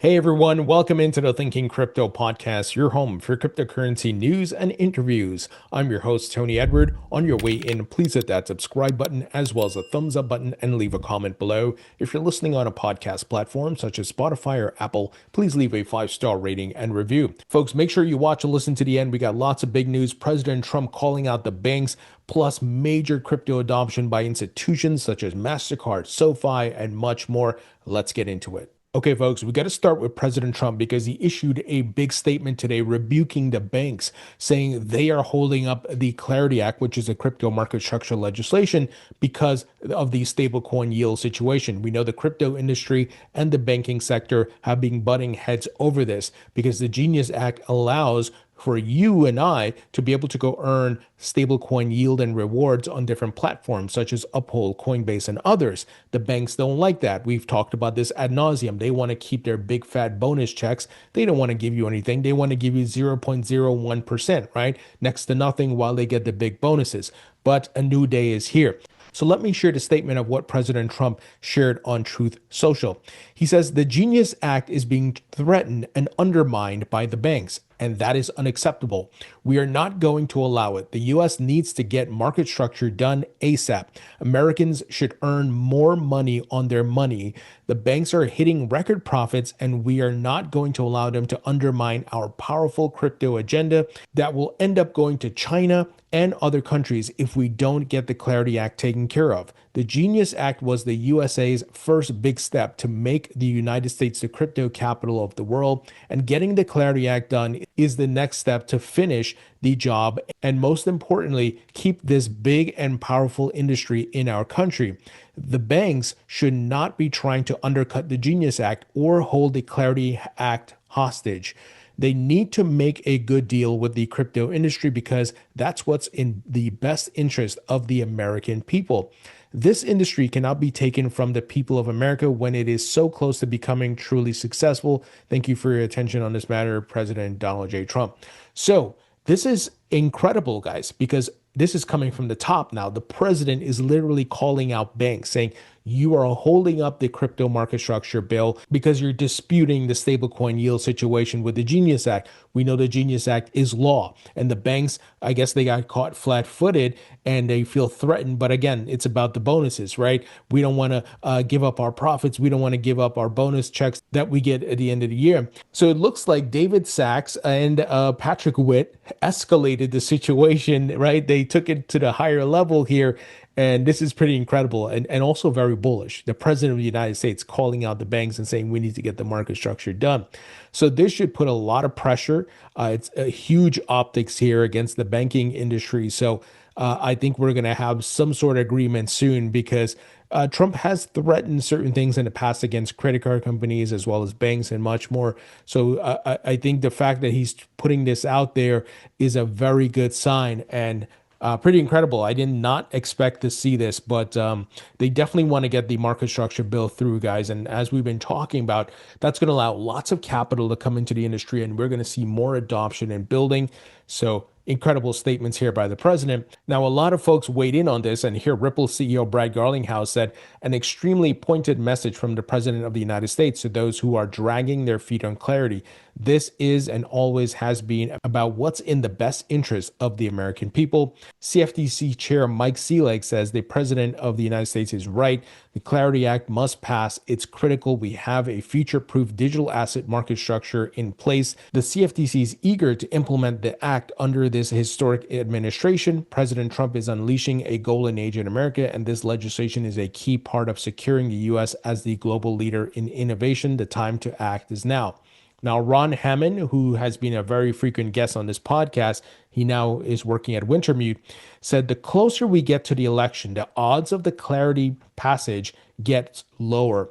Hey everyone, welcome into the Thinking Crypto podcast, your home for cryptocurrency news and interviews. I'm your host, Tony Edward. On your way in, please hit that subscribe button as well as the thumbs up button and leave a comment below. If you're listening on a podcast platform such as Spotify or Apple, please leave a 5-star rating and review. Folks, make sure you watch and listen to the end. We got lots of big news. President Trump calling out the banks, plus major crypto adoption by institutions such as MasterCard, SoFi, and much more. Let's get into it. Okay, folks, we got to start with President Trump because he issued a big statement today rebuking the banks, saying they are holding up the Clarity Act, which is a crypto market structure legislation, because of the stablecoin yield situation. We know the crypto industry and the banking sector have been butting heads over this because the Genius Act allows for you and I to be able to go earn stablecoin yield and rewards on different platforms such as Uphold, Coinbase, and others. The banks don't like that. We've talked about this ad nauseum. They want to keep their big fat bonus checks. They don't want to give you anything. They want to give you 0.01%, right? Next to nothing while they get the big bonuses. But a new day is here. So let me share the statement of what President Trump shared on Truth Social. He says the Genius Act is being threatened and undermined by the banks, and that is unacceptable. We are not going to allow it. The U.S. needs to get market structure done ASAP. Americans should earn more money on their money. The banks are hitting record profits, and we are not going to allow them to undermine our powerful crypto agenda that will end up going to China and other countries if we don't get the Clarity Act taken care of. The Genius Act was the USA's first big step to make the United States the crypto capital of the world, and getting the Clarity Act done is the next step to finish the job and, most importantly, keep this big and powerful industry in our country. The banks should not be trying to undercut the Genius Act or hold the Clarity Act hostage. They need to make a good deal with the crypto industry because that's what's in the best interest of the American people. This industry cannot be taken from the people of America when it is so close to becoming truly successful. Thank you for your attention on this matter, President Donald J. Trump. So this is incredible, guys, because this is coming from the top now. The president is literally calling out banks, saying, you are holding up the crypto market structure bill because you're disputing the stablecoin yield situation with the Genius Act. We know the Genius Act is law, and the banks, I guess they got caught flat-footed and they feel threatened. But again, it's about the bonuses, right? We don't want to give up our profits. We don't want to give up our bonus checks that we get at the end of the year. So it looks like David Sachs and Patrick Witt escalated the situation, right? They took it to the higher level here. And this is pretty incredible and also very bullish. The president of the United States calling out the banks and saying we need to get the market structure done. So this should put a lot of pressure. It's a huge optics here against the banking industry. So I think we're going to have some sort of agreement soon because Trump has threatened certain things in the past against credit card companies as well as banks and much more. So I think the fact that he's putting this out there is a very good sign and pretty incredible. I did not expect to see this, but they definitely want to get the market structure bill through, guys. And as we've been talking about, that's going to allow lots of capital to come into the industry, and we're going to see more adoption and building. So incredible statements here by the president. Now, a lot of folks weighed in on this, and here Ripple CEO Brad Garlinghouse said an extremely pointed message from the president of the United States to those who are dragging their feet on clarity. This is and always has been about what's in the best interest of the American people. CFTC Chair Mike Seelig says the president of the United States is right. The Clarity Act must pass. It's critical we have a future-proof digital asset market structure in place. The CFTC is eager to implement the act under this historic administration. President Trump is unleashing a golden age in America, and this legislation is a key part of securing the U.S. as the global leader in innovation. The time to act is now. Now, Ron Hammond, who has been a very frequent guest on this podcast, he now is working at Wintermute, said the closer we get to the election, the odds of the Clarity passage get lower.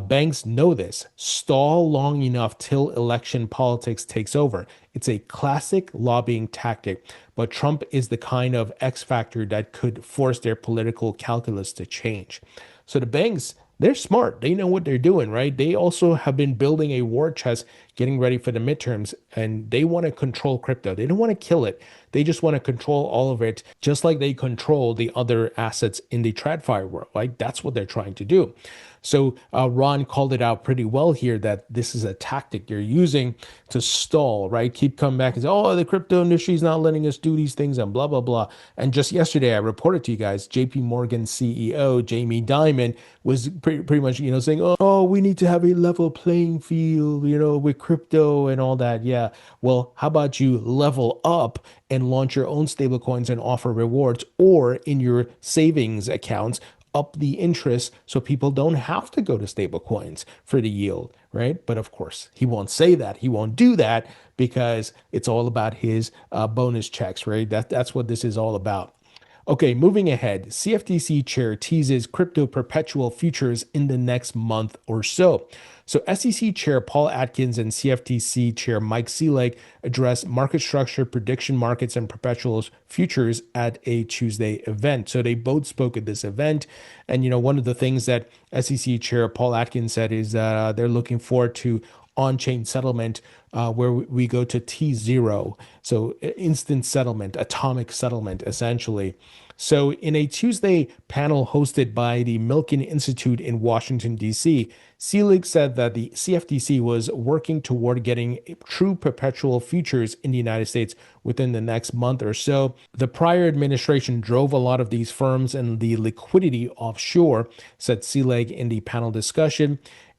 Banks know this. Stall long enough till election politics takes over. It's a classic lobbying tactic, but Trump is the kind of X factor that could force their political calculus to change. So the banks, they're smart. They know what they're doing, right? They also have been building a war chest, getting ready for the midterms, and they want to control crypto. They don't want to kill it. They just want to control all of it, just like they control the other assets in the TradFi world, right? That's what they're trying to do. So Ron called it out pretty well here that this is a tactic you're using to stall, right? Keep coming back and say, oh, the crypto industry is not letting us do these things and blah, blah, blah. And just yesterday, I reported to you guys, JP Morgan CEO Jamie Dimon was pretty much, saying, oh, we need to have a level playing field, with crypto and all that. Yeah. Well, how about you level up and launch your own stablecoins and offer rewards, or in your savings accounts, up the interest so people don't have to go to stable coins for the yield, right? But of course, he won't say that. He won't do that because it's all about his bonus checks, right? That's what this is all about. Okay, moving ahead, CFTC chair teases crypto perpetual futures in the next month or so. So SEC Chair Paul Atkins and CFTC Chair Mike Seelig addressed market structure, prediction markets, and perpetuals futures at a Tuesday event. So they both spoke at this event. And, one of the things that SEC Chair Paul Atkins said is they're looking forward to on-chain settlement where we go to T0. So instant settlement, atomic settlement, essentially. So in a Tuesday panel hosted by the Milken Institute in Washington, D.C., Seelig said that the CFTC was working toward getting true perpetual futures in the United States within the next month or so. The prior administration drove a lot of these firms and the liquidity offshore, said Seelig in the panel discussion.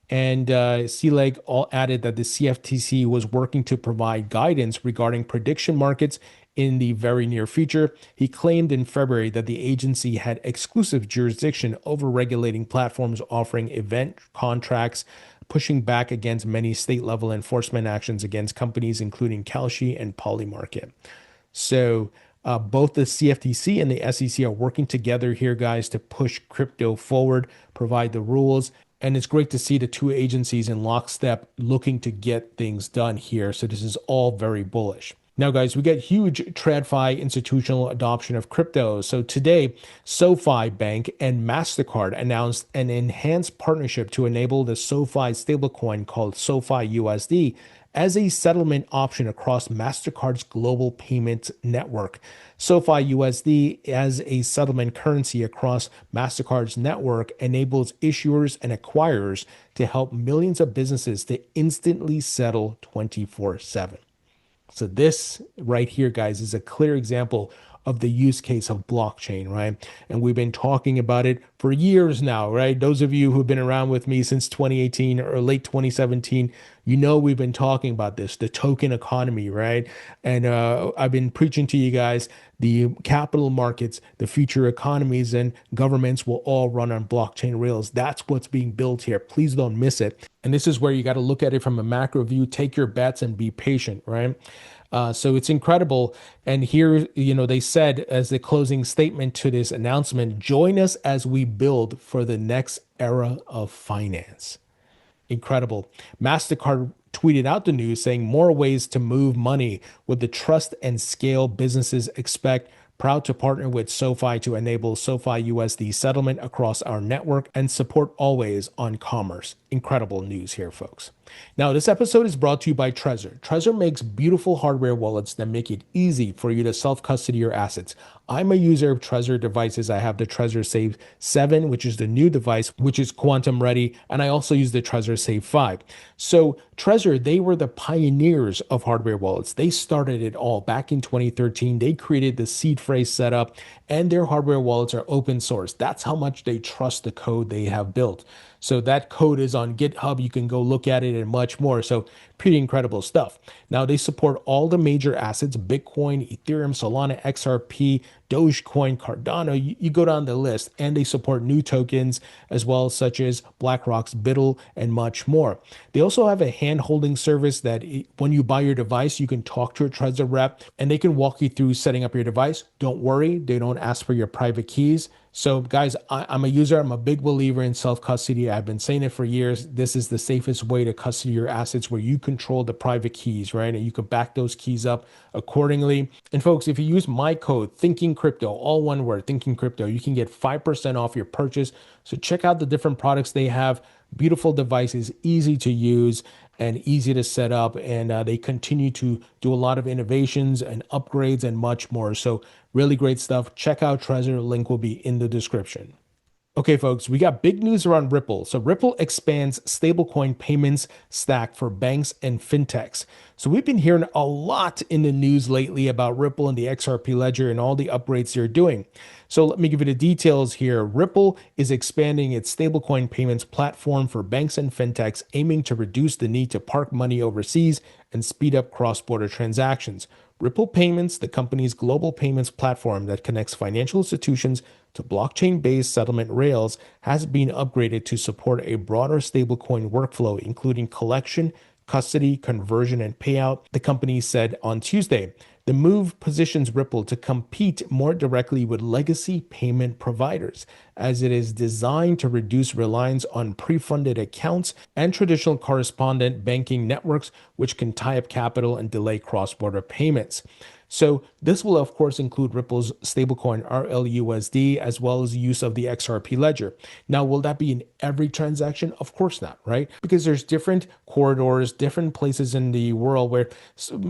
And Seelig added that the CFTC was working to provide guidance regarding prediction markets in the very near future. He claimed in February that the agency had exclusive jurisdiction over regulating platforms offering event contracts, pushing back against many state-level enforcement actions against companies including Kalshi and Polymarket. So both the CFTC and the SEC are working together here, guys, to push crypto forward, provide the rules. And it's great to see the two agencies in lockstep looking to get things done here. So this is all very bullish. Now, guys, we get huge TradFi institutional adoption of crypto. So today, SoFi Bank and Mastercard announced an enhanced partnership to enable the SoFi stablecoin called SoFiUSD as a settlement option across Mastercard's global payments network. SoFiUSD as a settlement currency across Mastercard's network enables issuers and acquirers to help millions of businesses to instantly settle 24/7. So this right here, guys, is a clear example of the use case of blockchain, right? And we've been talking about it for years now, right? Those of you who've been around with me since 2018 or late 2017, we've been talking about this, the token economy, right? And I've been preaching to you guys the capital markets, the future economies, and governments will all run on blockchain rails. That's what's being built here. Please don't miss it. And this is where you got to look at it from a macro view, take your bets and be patient, right? So it's incredible. And here, they said as the closing statement to this announcement, join us as we build for the next era of finance. Incredible. MasterCard tweeted out the news saying more ways to move money with the trust and scale businesses expect. Proud to partner with SoFi to enable SoFiUSD settlement across our network and support always on commerce. Incredible news here, folks. Now, this episode is brought to you by Trezor. Trezor makes beautiful hardware wallets that make it easy for you to self-custody your assets. I'm a user of Trezor devices. I have the Trezor Save 7, which is the new device, which is quantum ready. And I also use the Trezor Save 5. So Trezor, they were the pioneers of hardware wallets. They started it all back in 2013. They created the seed phrase setup, and their hardware wallets are open source. That's how much they trust the code they have built. So that code is on GitHub. You can go look at it and much more. So pretty incredible stuff. Now they support all the major assets, Bitcoin, Ethereum, Solana, XRP, Dogecoin, Cardano. You go down the list, and they support new tokens as well, such as BlackRock's BUIDL and much more. They also have a hand-holding service that when you buy your device, you can talk to a Trezor rep and they can walk you through setting up your device. Don't worry, they don't ask for your private keys. So guys, I'm a user. I'm a big believer in self-custody. I've been saying it for years. This is the safest way to custody your assets, where you control the private keys, right? And you can back those keys up accordingly. And folks, if you use my code, ThinkingCrypto, all one word, ThinkingCrypto, you can get 5% off your purchase. So check out the different products they have. Beautiful devices, easy to use. and easy to set up. And they continue to do a lot of innovations and upgrades and much more. So really great stuff. Check out Trezor. Link will be in the description. Okay, folks, we got big news around Ripple. So Ripple expands stablecoin payments stack for banks and fintechs. So we've been hearing a lot in the news lately about Ripple and the XRP ledger and all the upgrades they're doing. So let me give you the details here. Ripple is expanding its stablecoin payments platform for banks and fintechs, aiming to reduce the need to park money overseas and speed up cross-border transactions. Ripple Payments, the company's global payments platform that connects financial institutions to blockchain-based settlement rails, has been upgraded to support a broader stablecoin workflow, including collection, custody, conversion, and payout, the company said on Tuesday. The move positions Ripple to compete more directly with legacy payment providers, as it is designed to reduce reliance on pre-funded accounts and traditional correspondent banking networks, which can tie up capital and delay cross-border payments. So this will, of course, include Ripple's stablecoin RLUSD, as well as use of the XRP ledger. Now, will that be in every transaction? Of course not, right? Because there's different corridors, different places in the world where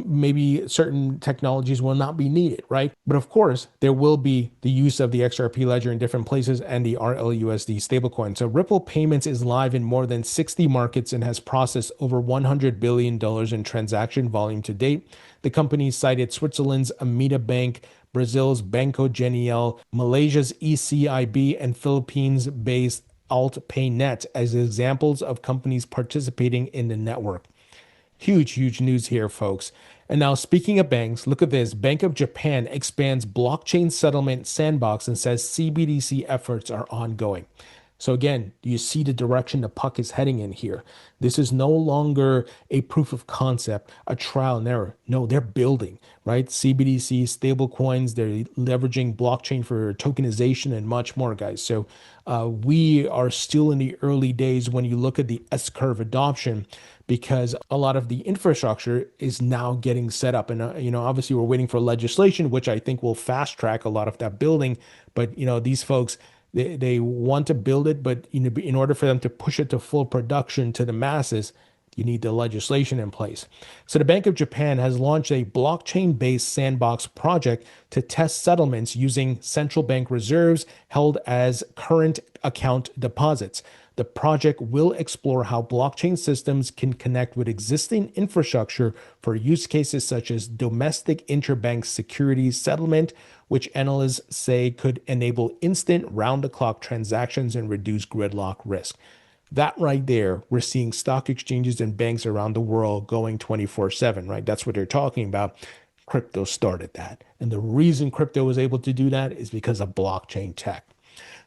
maybe certain technologies will not be needed, right? But of course, there will be the use of the XRP ledger in different places and the RLUSD stablecoin. So Ripple Payments is live in more than 60 markets and has processed over $100 billion in transaction volume to date. The company cited Switzerland's Amida Bank, Brazil's Banco Genial, Malaysia's ECIB, and Philippines-based AltPayNet as examples of companies participating in the network. Huge, huge news here, folks. And now, speaking of banks, look at this. Bank of Japan expands blockchain settlement sandbox and says CBDC efforts are ongoing. So again, do you see the direction the puck is heading in here? This is no longer a proof of concept, a trial and error. No, they're building, right? CBDC, stable coins, they're leveraging blockchain for tokenization and much more, guys. So we are still in the early days when you look at the S-curve adoption, because a lot of the infrastructure is now getting set up. And, obviously we're waiting for legislation, which I think will fast track a lot of that building. But, these folks, they want to build it, but in order for them to push it to full production to the masses, you need the legislation in place. So the Bank of Japan has launched a blockchain-based sandbox project to test settlements using central bank reserves held as current account deposits. The project will explore how blockchain systems can connect with existing infrastructure for use cases such as domestic interbank securities settlement, which analysts say could enable instant round-the-clock transactions and reduce gridlock risk. That right there, we're seeing stock exchanges and banks around the world going 24/7, right? That's what they're talking about. Crypto started that. And the reason crypto was able to do that is because of blockchain tech.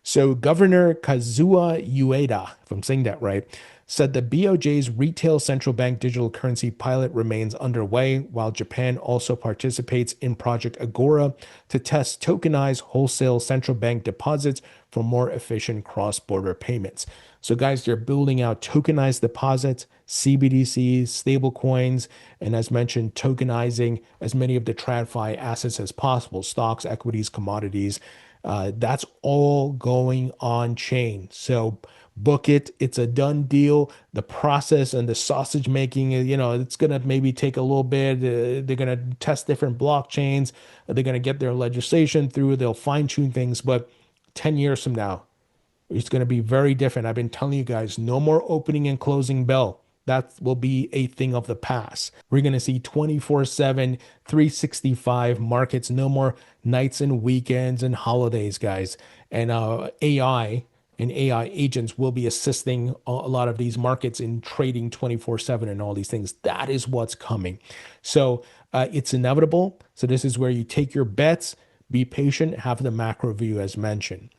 So Governor Kazuo Ueda, if I'm saying that right, said the BOJ's retail central bank digital currency pilot remains underway, while Japan also participates in Project Agora to test tokenized wholesale central bank deposits for more efficient cross-border payments. So guys, they're building out tokenized deposits, CBDCs, stablecoins, and as mentioned, tokenizing as many of the TradFi assets as possible, stocks, equities, commodities. That's all going on chain. So book it. It's a done deal. The process and the sausage making, it's going to maybe take a little bit. They're going to test different blockchains. They're going to get their legislation through. They'll fine tune things. But 10 years from now, it's going to be very different. I've been telling you guys, no more opening and closing bell. That will be a thing of the past. We're going to see 24/7, 365 markets, no more nights and weekends and holidays, guys. And AI and AI agents will be assisting a lot of these markets in trading 24/7 and all these things. That is what's coming. So it's inevitable. So this is where you take your bets, be patient, have the macro view as mentioned.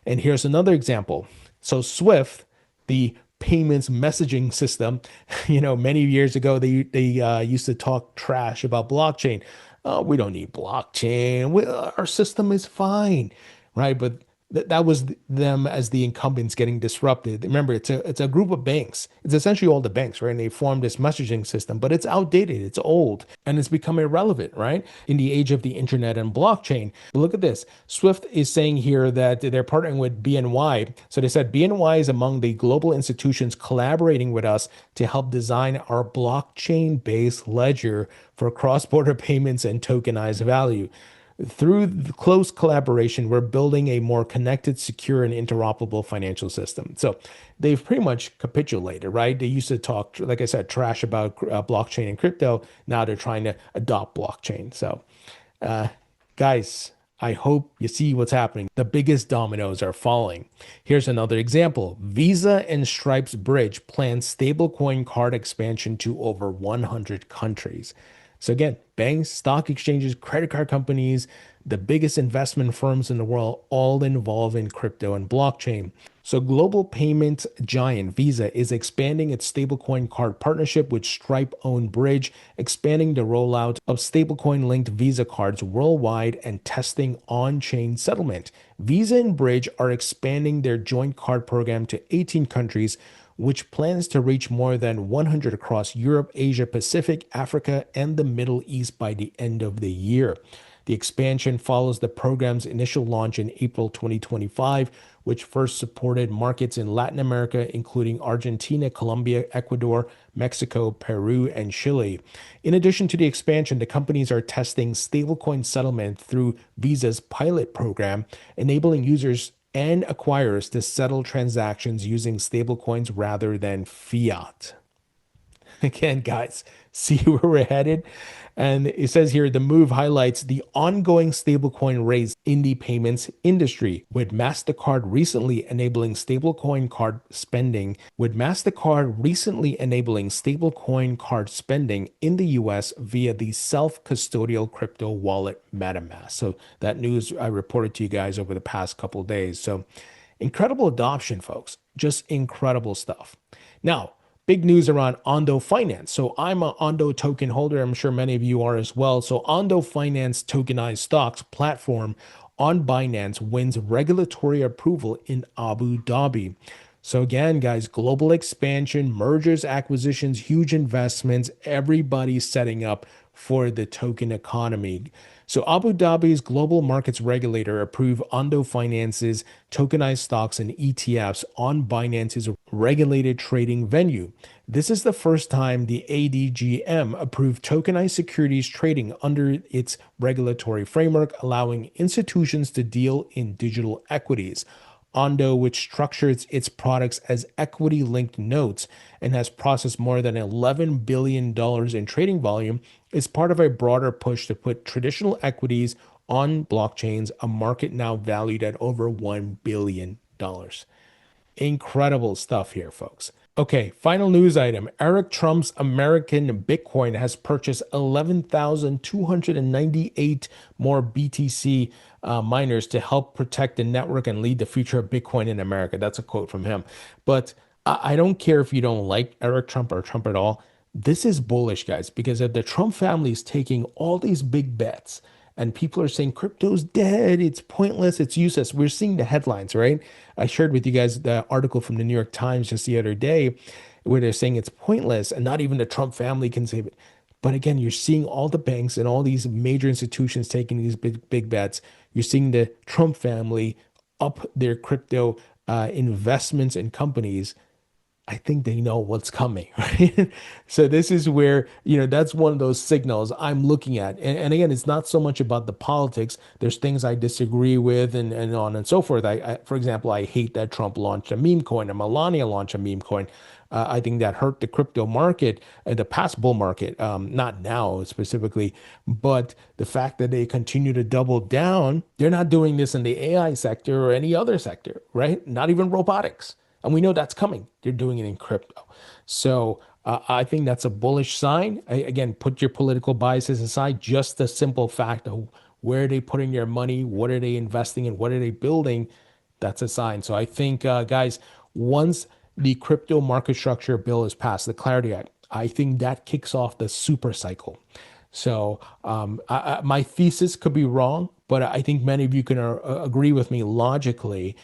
And here's another example. So Swift, the payments messaging system, many years ago, they used to talk trash about blockchain. Oh, we don't need blockchain. Our system is fine, right? But That was them as the incumbents getting disrupted. Remember, it's a group of banks. It's essentially all the banks, right? And they formed this messaging system, but it's outdated, it's old, and it's become irrelevant, right? In the age of the internet and blockchain. But look at this. Swift is saying here that they're partnering with BNY. So they said BNY is among the global institutions collaborating with us to help design our blockchain-based ledger for cross-border payments and tokenized value. Through the close collaboration, we're building a more connected, secure, and interoperable financial system. So they've pretty much capitulated, right? They used to talk, like I said, trash about blockchain and crypto. Now they're trying to adopt blockchain. So, uh, guys, I hope you see what's happening. The biggest dominoes are falling. Here's another example. Visa and Stripe's bridge plans stablecoin card expansion to over 100 countries. So again, banks, stock exchanges, credit card companies, the biggest investment firms in the world, all involved in crypto and blockchain. So global payment giant Visa is expanding its stablecoin card partnership with Stripe-owned Bridge, expanding the rollout of stablecoin-linked Visa cards worldwide and testing on-chain settlement. Visa and Bridge are expanding their joint card program to 18 countries, which plans to reach more than 100 across Europe, Asia Pacific, Africa, and the Middle East by the end of the year. The expansion follows the program's initial launch in April 2025, which first supported markets in Latin America, including Argentina, Colombia, Ecuador, Mexico, Peru, and Chile. In addition to the expansion, the companies are testing stablecoin settlement through Visa's pilot program, enabling users and acquirers to settle transactions using stablecoins rather than fiat. Again, guys, see where we're headed? And it says here the move highlights the ongoing stablecoin race in the payments industry, with MasterCard recently enabling stablecoin card spending, in the US via the self-custodial crypto wallet MetaMask. So that news I reported to you guys over the past couple of days. So incredible adoption, folks. Just incredible stuff. Now, big news around Ondo Finance. So I'm an Ondo token holder. I'm sure many of you are as well. So Ondo Finance tokenized stocks platform on Binance wins regulatory approval in Abu Dhabi. So again, guys, global expansion, mergers, acquisitions, huge investments, everybody's setting up for the token economy. So Abu Dhabi's global markets regulator approved Ondo Finance's tokenized stocks and ETFs on Binance's regulated trading venue. This is the first time the ADGM approved tokenized securities trading under its regulatory framework, allowing institutions to deal in digital equities. Ondo, which structures its products as equity-linked notes and has processed more than $11 billion in trading volume, is part of a broader push to put traditional equities on blockchains, a market now valued at over $1 billion. Incredible stuff here, folks. Okay, final news item. Eric Trump's American Bitcoin has purchased 11,298 more BTC miners to help protect the network and lead the future of Bitcoin in America. That's a quote from him. But I don't care if you don't like Eric Trump or Trump at all. This is bullish, guys, because if the Trump family is taking all these big bets and people are saying crypto's dead, it's pointless, it's useless. We're seeing the headlines, right? I shared with you guys the article from the New York Times just the other day where they're saying it's pointless and not even the Trump family can save it. But again, you're seeing all the banks and all these major institutions taking these big bets. You're seeing the Trump family up their crypto investments in companies. I think they know what's coming, right? So this is where, that's one of those signals I'm looking at. And again, it's not so much about the politics. There's things I disagree with and on and so forth. For example, I hate that Trump launched a meme coin and Melania launched a meme coin. I think that hurt the crypto market, the past bull market, not now specifically, but the fact that they continue to double down, they're not doing this in the AI sector or any other sector, right? Not even robotics. And we know that's coming. They're doing it in crypto. So I think that's a bullish sign. Again, put your political biases aside. Just the simple fact of where are they putting their money? What are they investing in? What are they building? That's a sign. So I think, guys, once the crypto market structure bill is passed, the Clarity Act, I think that kicks off the super cycle. So my thesis could be wrong, but I think many of you can agree with me logically.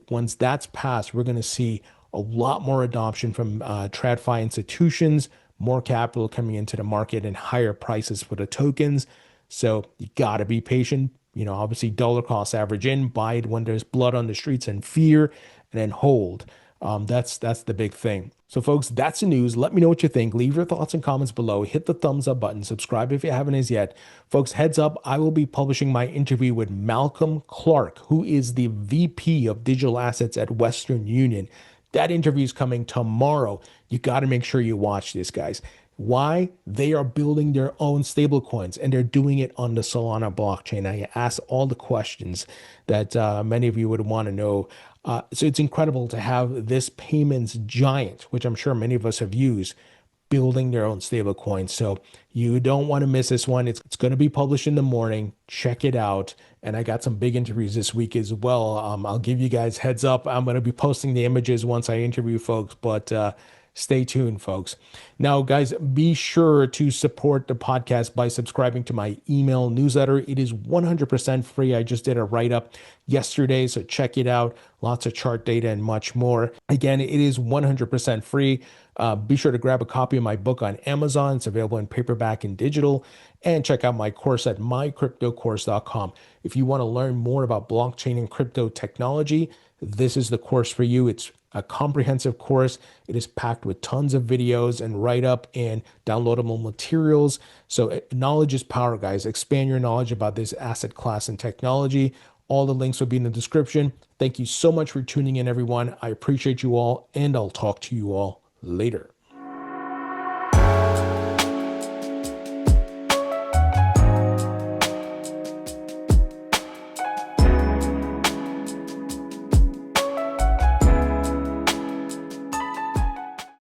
Once that's passed, we're going to see a lot more adoption from TradFi institutions, more capital coming into the market, and higher prices for the tokens. So you got to be patient. Obviously, dollar cost average in, buy it when there's blood on the streets and fear, and then hold. That's the big thing. So, folks, that's the news. Let me know what you think. Leave your thoughts and comments below. Hit the thumbs up button. Subscribe if you haven't as yet. Folks, heads up, I will be publishing my interview with Malcolm Clark, who is the VP of Digital Assets at Western Union. That interview is coming tomorrow. You got to make sure you watch this, guys. Why? They are building their own stablecoins and they're doing it on the Solana blockchain. I asked all the questions that many of you would want to know. So it's incredible to have this payments giant, which I'm sure many of us have used, building their own stablecoin. So you don't want to miss this one. It's going to be published in the morning. Check it out. And I got some big interviews this week as well. I'll give you guys heads up. I'm going to be posting the images once I interview folks, but stay tuned, folks. Now, guys, be sure to support the podcast by subscribing to my email newsletter. It is 100% free. I just did a write-up yesterday, so check it out. Lots of chart data and much more. Again, it is 100% free. Be sure to grab a copy of my book on Amazon. It's available in paperback and digital. And check out my course at mycryptocourse.com. If you want to learn more about blockchain and crypto technology, this is the course for you. It's a comprehensive course. It is packed with tons of videos and write-up and downloadable materials. So knowledge is power, guys. Expand your knowledge about this asset class and technology. All the links will be in the description. Thank you so much for tuning in, everyone. I appreciate you all, and I'll talk to you all later.